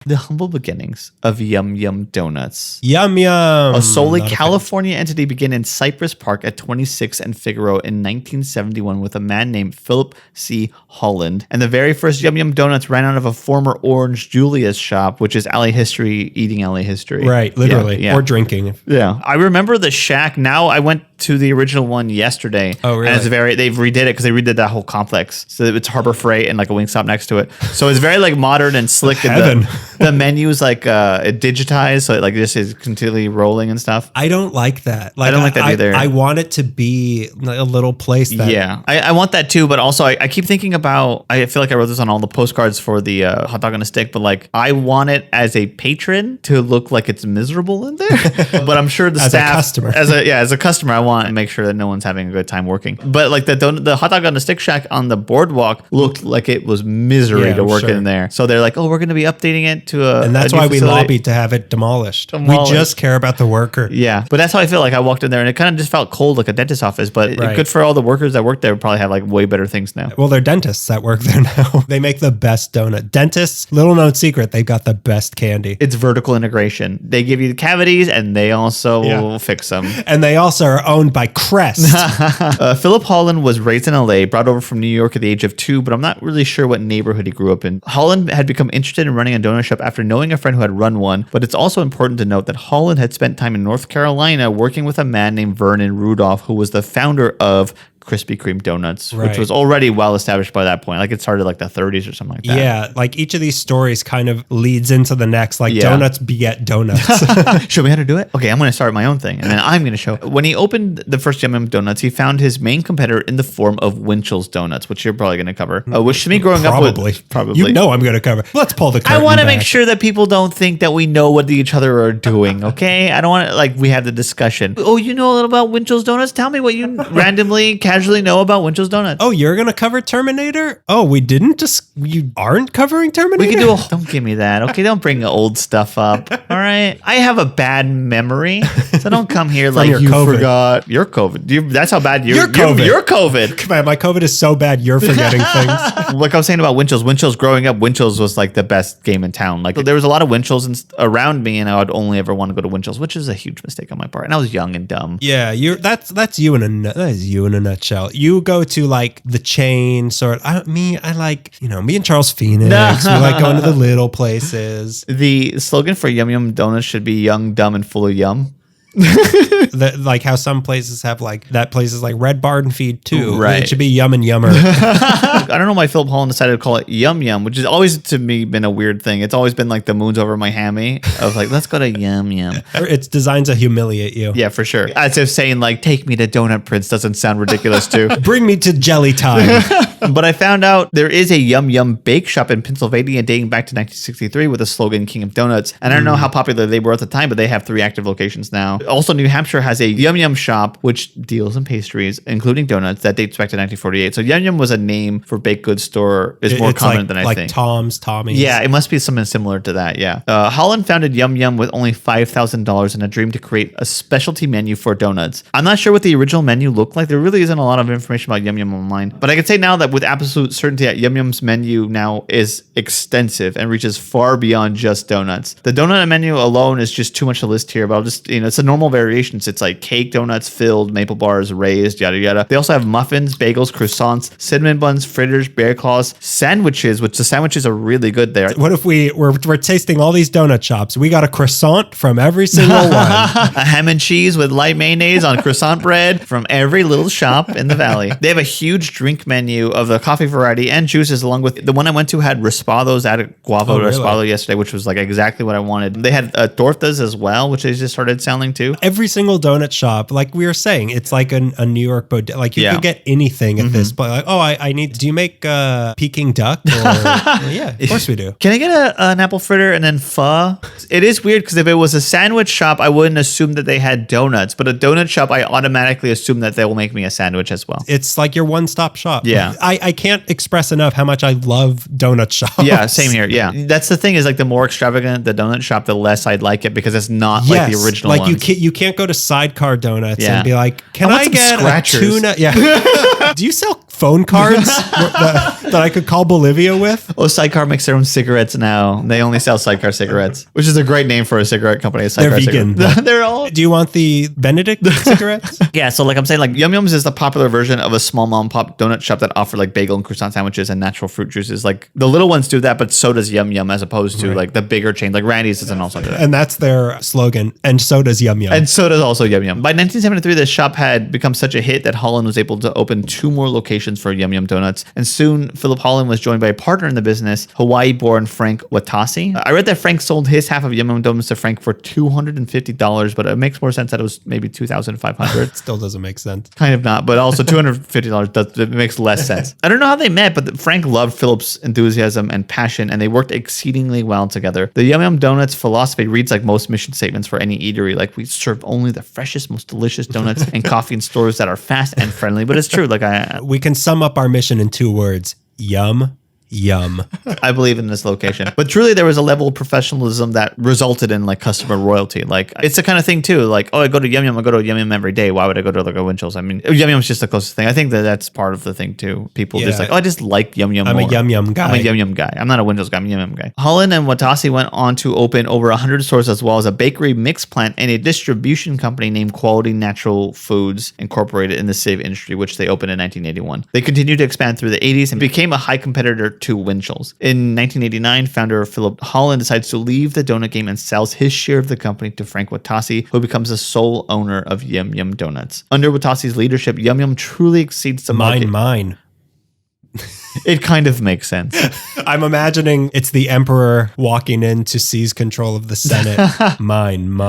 The humble beginnings of Yum Yum Donuts. Yum Yum. A solely California entity began in Cypress Park at 26 and Figueroa in 1971 with a man named Philip C. Holland. And the very first Yum Yum Donuts ran out of a former Orange Julius shop, which is alley history, eating alley history. Right, literally. Yeah. Or drinking. Yeah. I remember the shack. Now I went to the original one yesterday. Oh, really? And it's they've redid it because they redid that whole complex. So it's Harbor Freight and like a Wingstop next to it. So it's very like modern and slick. Heaven. The menu is like digitized, so it like just is continually rolling and stuff. I don't like that. I don't like that either. I want it to be like a little place that. Yeah, I want that too, but also I keep thinking about, I feel like I wrote this on all the postcards for the hot dog on a stick, but like I want it as a patron to look like it's miserable in there. But I'm sure the as staff, a customer. as a customer, I want to make sure that no one's having a good time working. But like the hot dog on a stick shack on the boardwalk looked like it was misery to work in there. So they're like, oh, we're going to be updating it to and that's why we lobbied to have it demolished. We just care about the worker. Yeah, but that's how I feel. Like I walked in there and it kind of just felt cold, like a dentist's office. But good for all the workers that work there. Probably have like way better things now. Well, they're dentists that work there now. They make the best donut. Dentists, little known secret, they've got the best candy. It's vertical integration. They give you the cavities and they also fix them. And they also are owned by Crest. Philip Holland was raised in LA, brought over from New York at the age of 2, but I'm not really sure what neighborhood he grew up in. Holland had become interested in running a donut shop after knowing a friend who had run one, but it's also important to note that Holland had spent time in North Carolina working with a man named Vernon Rudolph, who was the founder of Krispy Kreme donuts, which was already well established by that point. Like it started like the 30s or something like that. Yeah, like each of these stories kind of leads into the next. Like donuts beget donuts. Show me how to do it? Okay, I'm going to start my own thing, and then I'm going to show. When he opened the first Yum Yum Donuts, he found his main competitor in the form of Winchell's Donuts, which you're probably going to cover. Which to me, growing up with... Probably. You know I'm going to cover. Let's pull the curtain I want to back. make sure that people don't think that we know what each other are doing, okay? I don't want to, like, we have the discussion. Oh, you know a little about Winchell's Donuts? Tell me what you randomly, casually know about Winchell's Donuts. Oh, you're going to cover Terminator? Oh, we didn't just... You aren't covering Terminator? We can do a... Don't give me that, okay? Don't bring old stuff up, all right? I have a bad memory, so don't come here like you COVID. forgot. You're COVID. That's how bad you're COVID. You're COVID. Come on, my COVID is so bad, you're forgetting things. Like I was saying about Winchell's growing up, Winchell's was like the best game in town. Like there was a lot of Winchell's around me, and I would only ever want to go to Winchell's, which is a huge mistake on my part. And I was young and dumb. Yeah, that's you in a nutshell. You go to like the chain sort. I like, me and Charles Phoenix. We like going to the little places. The slogan for Yum Yum Donuts should be young, dumb, and full of yum. Like how some places have like that place is like Red Barn Feed too. Right. It should be Yum and Yummer. I don't know why Philip Holland decided to call it Yum Yum, which has always to me been a weird thing. It's always been like the moon's over my hammy of like, let's go to Yum Yum. It's designed to humiliate you. Yeah, for sure. As if saying like, take me to Donut Prince doesn't sound ridiculous too. Bring me to Jelly Time. But I found out there is a Yum Yum bake shop in Pennsylvania dating back to 1963 with the slogan King of Donuts. And I don't know how popular they were at the time, but they have 3 active locations now. Also, New Hampshire has a Yum Yum shop, which deals in pastries, including donuts, that dates back to 1948. So Yum Yum was a name for baked goods store is more common than I think. Like Tom's, Tommy's. Yeah, it must be something similar to that, yeah. Holland founded Yum Yum with only $5,000 and a dream to create a specialty menu for donuts. I'm not sure what the original menu looked like. There really isn't a lot of information about Yum Yum online. But I can say now that with absolute certainty that Yum Yum's menu now is extensive and reaches far beyond just donuts. The donut menu alone is just too much to list here, but I'll just, it's a normal variations. It's like cake, donuts, filled, maple bars, raised, yada, yada. They also have muffins, bagels, croissants, cinnamon buns, fritters, bear claws, sandwiches, which the sandwiches are really good there. What if we're tasting all these donut shops? We got a croissant from every single one. A ham and cheese with light mayonnaise on croissant bread from every little shop in the valley. They have a huge drink menu of the coffee variety and juices, along with the one I went to had raspados, added guava raspado yesterday, which was like exactly what I wanted. They had tortas as well, which they just started selling too. Every single donut shop, like we were saying, it's like a New York bodega. Like you can get anything at this point. Like, I need. Do you make Peking duck? Or, yeah, of course we do. Can I get an apple fritter and then pho? It is weird because if it was a sandwich shop, I wouldn't assume that they had donuts. But a donut shop, I automatically assume that they will make me a sandwich as well. It's like your one-stop shop. Yeah, I can't express enough how much I love donut shops. Yeah, same here. Yeah, that's the thing is like the more extravagant the donut shop, the less I'd like it because it's not like the original. Like ones. you can't go to Sidecar Donuts and be like, can I get scratchers? a tuna? Yeah. Do you sell phone cards that I could call Bolivia with. Oh, Sidecar makes their own cigarettes now. They only sell Sidecar cigarettes, which is a great name for a cigarette company. They're vegan. They're all. Do you want the Benedict cigarettes? Yeah, so like I'm saying, like Yum Yums is the popular version of a small mom and pop donut shop that offer like bagel and croissant sandwiches and natural fruit juices. Like the little ones do that, but so does Yum Yum, as opposed to like the bigger chain. Like Randy's doesn't also do that. And that's their slogan. And so does Yum Yum. And so does also Yum Yum. By 1973, the shop had become such a hit that Holland was able to open 2 more locations for Yum Yum Donuts. And soon, Philip Holland was joined by a partner in the business, Hawaii-born Frank Watasi. I read that Frank sold his half of Yum Yum Donuts to Frank for $250, but it makes more sense that it was maybe $2,500. Still doesn't make sense. Kind of not, but also $250 it makes less sense. I don't know how they met, but Frank loved Philip's enthusiasm and passion, and they worked exceedingly well together. The Yum Yum Donuts philosophy reads like most mission statements for any eatery. Like, we serve only the freshest, most delicious donuts and coffee in stores that are fast and friendly. But it's true. Like, we can sum up our mission in 2 words: yum. Yum. I believe in this location. But truly, there was a level of professionalism that resulted in like customer royalty. Like, it's the kind of thing too. Like, oh, I go to Yum Yum. I go to Yum Yum every day. Why would I go to like a Winchell's? I mean, Yum Yum's just the closest thing. I think that that's part of the thing too. People just like, oh, I just like Yum Yum. I'm more. a Yum Yum guy. I'm a Yum Yum guy. I'm not a Winchell's guy. I'm a Yum Yum guy. Holland and Watasi went on to open over 100 stores, as well as a bakery mix plant and a distribution company named Quality Natural Foods Incorporated in the save industry, which they opened in 1981. They continued to expand through the 80s and became a high competitor to Winchell's. In 1989, founder Philip Holland decides to leave the donut game and sells his share of the company to Frank Watasi, who becomes the sole owner of Yum Yum Donuts. Under Watasi's leadership, Yum Yum truly exceeds the market. Mine. It kind of makes sense. I'm imagining it's the emperor walking in to seize control of the Senate. Mine.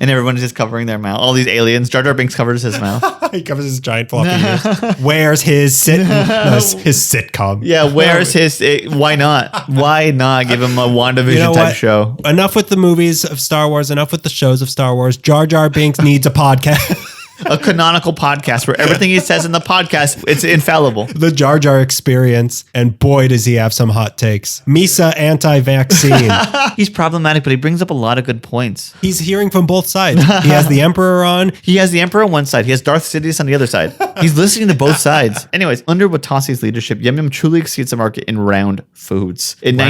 And everyone is just covering their mouth. All these aliens. Jar Jar Binks covers his mouth. He covers his giant floppy ears. Where's his his sitcom? Yeah, where's his... why not? Why not give him a WandaVision type show? Enough with the movies of Star Wars. Enough with the shows of Star Wars. Jar Jar Binks needs a podcast. A canonical podcast where everything he says in the podcast, it's infallible. The Jar Jar experience, and boy, does he have some hot takes. Misa anti-vaccine. He's problematic, but he brings up a lot of good points. He's hearing from both sides. He has the Emperor on. He has the Emperor on one side. He has Darth Sidious on the other side. He's listening to both sides. Anyways, under Watasi's leadership, Yum Yum truly exceeds the market in round foods. In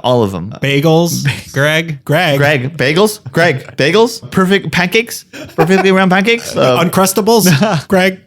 all of them. Bagels. Greg. Bagels. Bagels. Perfect pancakes. Perfectly round pancakes. Uncrustables. Greg.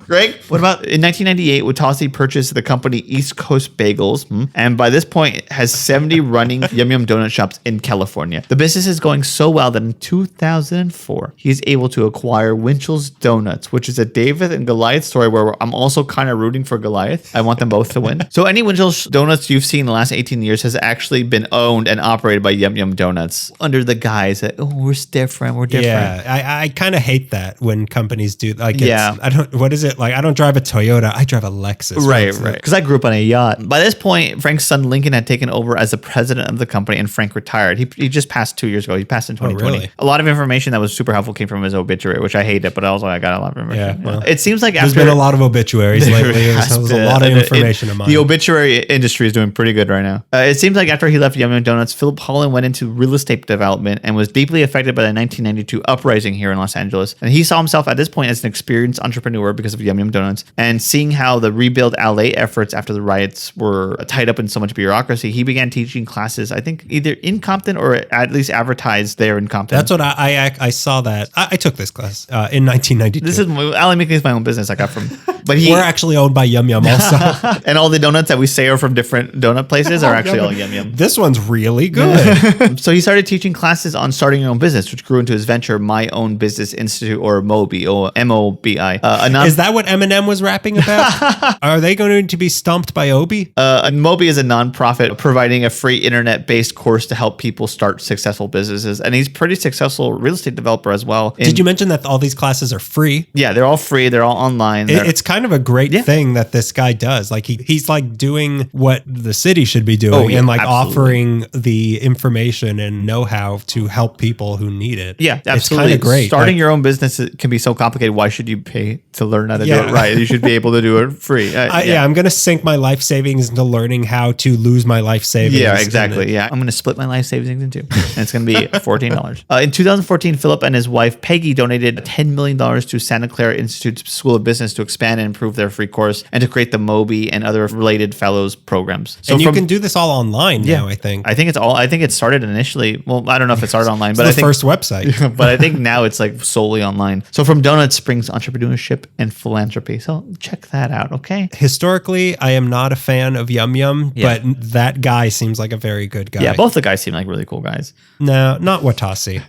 What about in 1998, Watasi purchased the company East Coast Bagels, and by this point it has 70 running Yum Yum donut shops in California. The business is going so well that in 2004, he is able to acquire Winchell's Donuts, which is a David and Goliath story where I'm also kind of rooting for Goliath. I want them both to win. So any Winchell's Donuts you've seen in the last 18 years has actually been owned and operated by Yum Yum Donuts under the guise that, oh, we're different. Yeah, I kind of hate that when companies do like. Yeah, what is it like? I don't drive a Toyota. I drive a Lexus. Right. Because I grew up on a yacht. By this point, Frank's son Lincoln had taken over as the president of the company, and Frank retired. He just passed 2 years ago. He passed in 2020. Really? A lot of information that was super helpful came from his obituary, which I hated, but also I got a lot of information. Yeah, well, it seems like there's been a lot of obituaries lately. There's a lot of information in mine. The obituary industry is doing pretty good right now. It seems like after he left Yum Yum Donuts, Philip Holland went into real estate development and was deeply affected by the 1992 uprising here in Los Angeles. And he saw himself at this point as an experienced entrepreneur because of Yum Yum Donuts. And seeing how the rebuild LA efforts after the riots were tied up in so much bureaucracy, he began teaching classes, I think either in Compton or at least advertised there in Compton. That's what I saw that. I took this class in 1992. This is Ali Making is my own business I got from. But we're actually owned by Yum Yum also. And all the donuts that we say are from different donut places are actually all Yum Yum. This one's really good. So he started teaching classes on starting your own business, which grew into his venture, My Own Business Institute, or MOBI, or MOBI. Is that what Eminem was rapping about? Are they going to be stumped by Obi? MOBI is a nonprofit providing a free internet-based course to help people start successful businesses. And he's a pretty successful real estate developer as well. Did you mention that all these classes are free? Yeah, they're all free. They're all online. It's kind of a great thing that this guy does. Like he's like doing what the city should be doing and like offering the information and know-how to help people who need it. Yeah, absolutely. It's kind of great. Starting your own business can be so complicated. Why should you pay to learn how to to do it right. You should be able to do it free. Yeah, I'm going to sink my life savings into learning how to lose my life savings. Yeah, exactly. Yeah. I'm going to split my life savings in two. And it's going to be $14. In 2014, Philip and his wife, Peggy, donated $10 million to Santa Clara Institute's School of Business to expand and improve their free course and to create the MOBI and other related fellows programs. So you can do this all online now, I think. I think it started initially. Well, I don't know if it started online, It's but the I think first website. but I think now it's like solely online. So from donuts springs entrepreneurship and philanthropy. So check that out, okay? Historically, I am not a fan of Yum Yum, but that guy seems like a very good guy. Yeah, both the guys seem like really cool guys. No, not Watasi.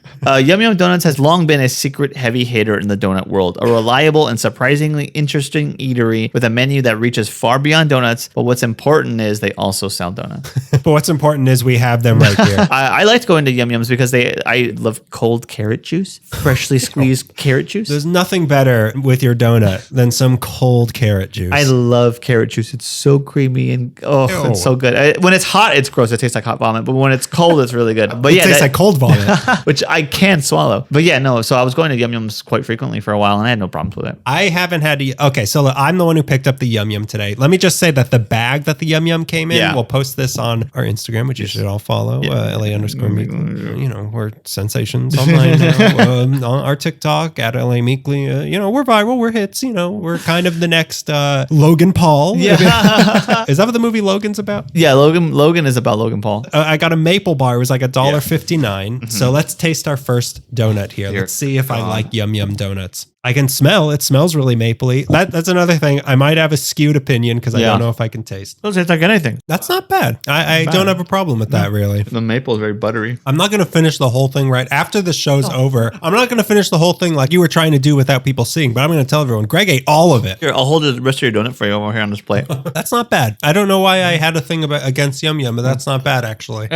Yum Yum Donuts has long been a secret heavy hitter in the donut world, a reliable and surprisingly interesting eatery with a menu that reaches far beyond donuts. But what's important is they also sell donuts. But what's important is we have them right here. I like to go into Yum Yums because I love cold carrot juice, freshly squeezed carrot juice. There's nothing better with your donut than some cold carrot juice. I love carrot juice. It's so creamy and it's so good. When it's hot, it's gross. It tastes like hot vomit. But when it's cold, it's really good. But it tastes like cold vomit. which I can swallow. But yeah, no. So I was going to Yum Yums quite frequently for a while, and I had no problems with it. I haven't had to. Okay, so look, I'm the one who picked up the Yum Yum today. Let me just say that the bag that the Yum Yum came in, we'll post this on our Instagram, which you should all follow, LA_Meekly. You know, we're sensations online now. On our TikTok at LA Meekly. You know, we're viral, we're hits. You know, we're kind of the next Logan Paul. Yeah. Is that what the movie Logan's about? Yeah, Logan is about Logan Paul. I got a maple bar. It was like $1.59. So let's taste our first donut here. Let's see if I like Yum Yum donuts. I can smell. It smells really mapley. That's another thing. I might have a skewed opinion because I don't know if I can taste. Doesn't taste like anything. That's not bad. I don't have a problem with that, really. The maple is very buttery. I'm not going to finish the whole thing right after the show's over. I'm not going to finish the whole thing like you were trying to do without people seeing, but I'm going to tell everyone, Greg ate all of it. Here, I'll hold the rest of your donut for you over here on this plate. That's not bad. I don't know why I had a thing against Yum Yum, but that's not bad, actually.